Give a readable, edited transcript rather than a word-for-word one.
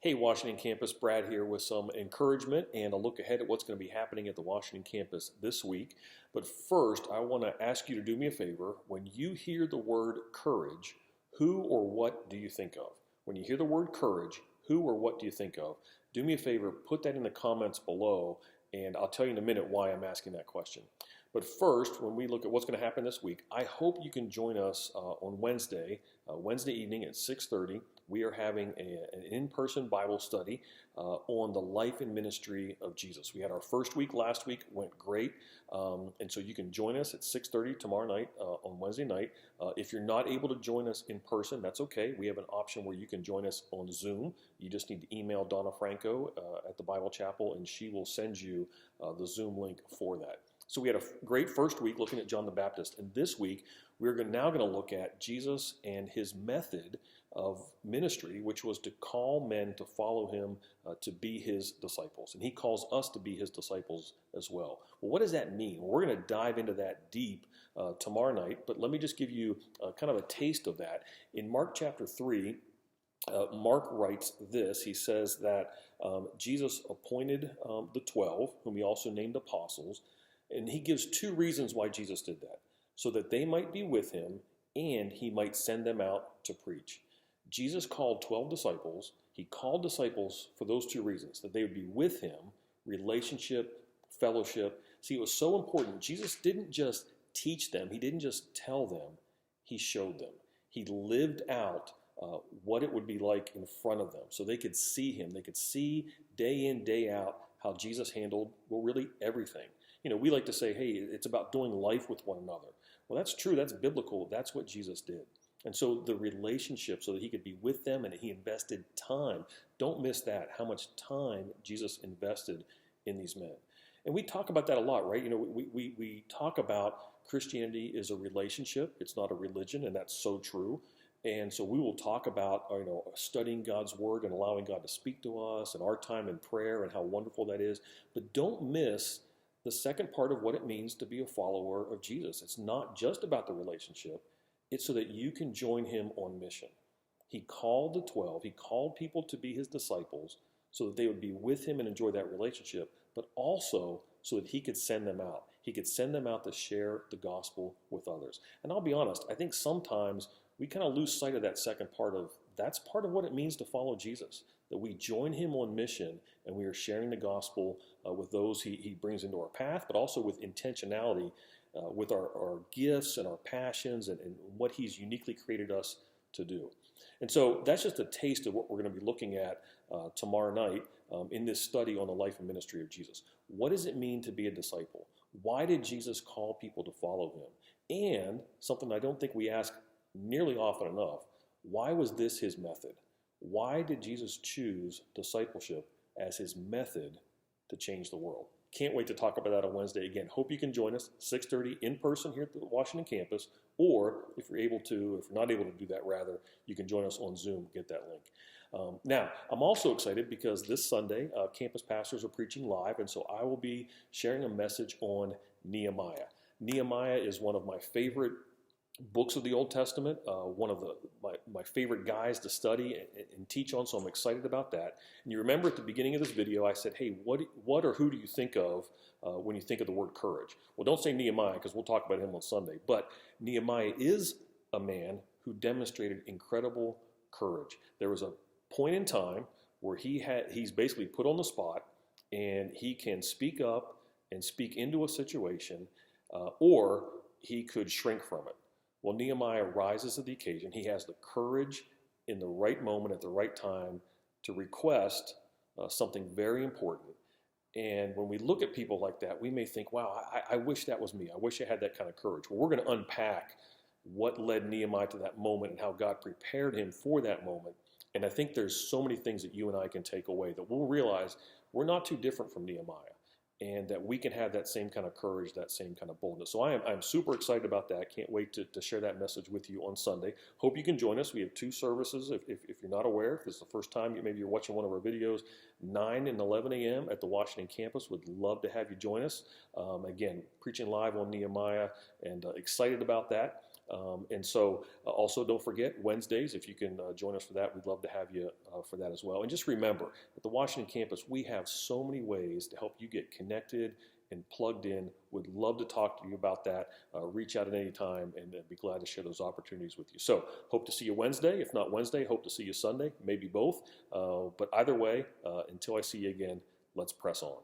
Hey, Washington campus, Brad here with some encouragement and a look ahead at what's going to be happening at the Washington campus this week. But first, I want to ask you to do me a favor. When you hear the word courage, who or what do you think of? When you hear the word courage, who or what do you think of? Do me a favor, put that in the comments below, and I'll tell you in a minute why I'm asking that question. But first, when we look at what's going to happen this week, I hope you can join us on Wednesday evening at 6:30. We are having an in-person Bible study on the life and ministry of Jesus. We had our first week last week, went great, and so you can join us at 6:30 tomorrow night on Wednesday night. If you're not able to join us in person, that's okay. We have an option where you can join us on Zoom. You just need to email Donna Franco at the Bible Chapel, and she will send you the Zoom link for that. So we had a great first week looking at John the Baptist, and this week we're now going to look at Jesus and his method of ministry, which was to call men to follow him, to be his disciples. And he calls us to be his disciples as well. Well, what does that mean? Well, we're going to dive into that deep tomorrow night, but let me just give you kind of a taste of that. In Mark chapter 3, Mark writes this. He says that Jesus appointed the 12, whom he also named apostles, and he gives two reasons why Jesus did that: so that they might be with him and he might send them out to preach. Jesus called 12 disciples. He called disciples for those two reasons: that they would be with him, relationship, fellowship. See, it was so important. Jesus didn't just teach them. He didn't just tell them. He showed them. He lived out what it would be like in front of them so they could see him. They could see day in, day out how Jesus handled, well, really everything. You know, we like to say, hey, it's about doing life with one another. Well, that's true. That's biblical. That's what Jesus did. And so the relationship, so that he could be with them, and he invested time. Don't miss that, how much time Jesus invested in these men. And we talk about that a lot, right? You know, we talk about Christianity is a relationship. It's not a religion, and that's so true. And so we will talk about, studying God's word and allowing God to speak to us, and our time in prayer and how wonderful that is. But don't miss the second part of what it means to be a follower of Jesus. It's not just about the relationship. It's so that you can join him on mission. He called the 12. He called people to be his disciples so that they would be with him and enjoy that relationship, but also so that he could send them out. He could send them out to share the gospel with others. And I'll be honest, I think sometimes we kind of lose sight of that second part of, that's part of what it means to follow Jesus, that we join him on mission and we are sharing the gospel with those he brings into our path, but also with intentionality, with our gifts and our passions and what he's uniquely created us to do. And so that's just a taste of what we're going to be looking at tomorrow night in this study on the life and ministry of Jesus. What does it mean to be a disciple? Why did Jesus call people to follow him? And something I don't think we ask nearly often enough, why was this his method? Why did Jesus choose discipleship as his method to change the world? Can't wait to talk about that on Wednesday. Again, hope you can join us 6:30 in person here at the Washington campus, or if you're not able to do that, rather, you can join us on Zoom. Get that link. Now, I'm also excited because this Sunday, campus pastors are preaching live, and so I will be sharing a message on Nehemiah. Nehemiah is one of my favorite books of the Old Testament, one of my favorite guys to study and teach on, so I'm excited about that. And you remember at the beginning of this video, I said, hey, what or who do you think of when you think of the word courage? Well, don't say Nehemiah, because we'll talk about him on Sunday, but Nehemiah is a man who demonstrated incredible courage. There was a point in time where he's basically put on the spot, and he can speak up and speak into a situation, or he could shrink from it. Well, Nehemiah rises to the occasion. He has the courage in the right moment at the right time to request something very important. And when we look at people like that, we may think, wow, I wish that was me. I wish I had that kind of courage. Well, we're going to unpack what led Nehemiah to that moment and how God prepared him for that moment. And I think there's so many things that you and I can take away that we'll realize we're not too different from Nehemiah, and that we can have that same kind of courage, that same kind of boldness. So I'm super excited about that. Can't wait to share that message with you on Sunday. Hope you can join us. We have two services. If you're not aware, if this is the first time maybe you're watching one of our videos, 9 and 11 a.m. at the Washington campus. Would love to have you join us. Again, preaching live on Nehemiah, and excited about that. And so also don't forget Wednesdays, if you can join us for that, we'd love to have you for that as well. And just remember, at the Washington campus, we have so many ways to help you get connected and plugged in. Would love to talk to you about that. Reach out at any time and be glad to share those opportunities with you. So hope to see you Wednesday. If not Wednesday, hope to see you Sunday, maybe both. But either way, until I see you again, let's press on.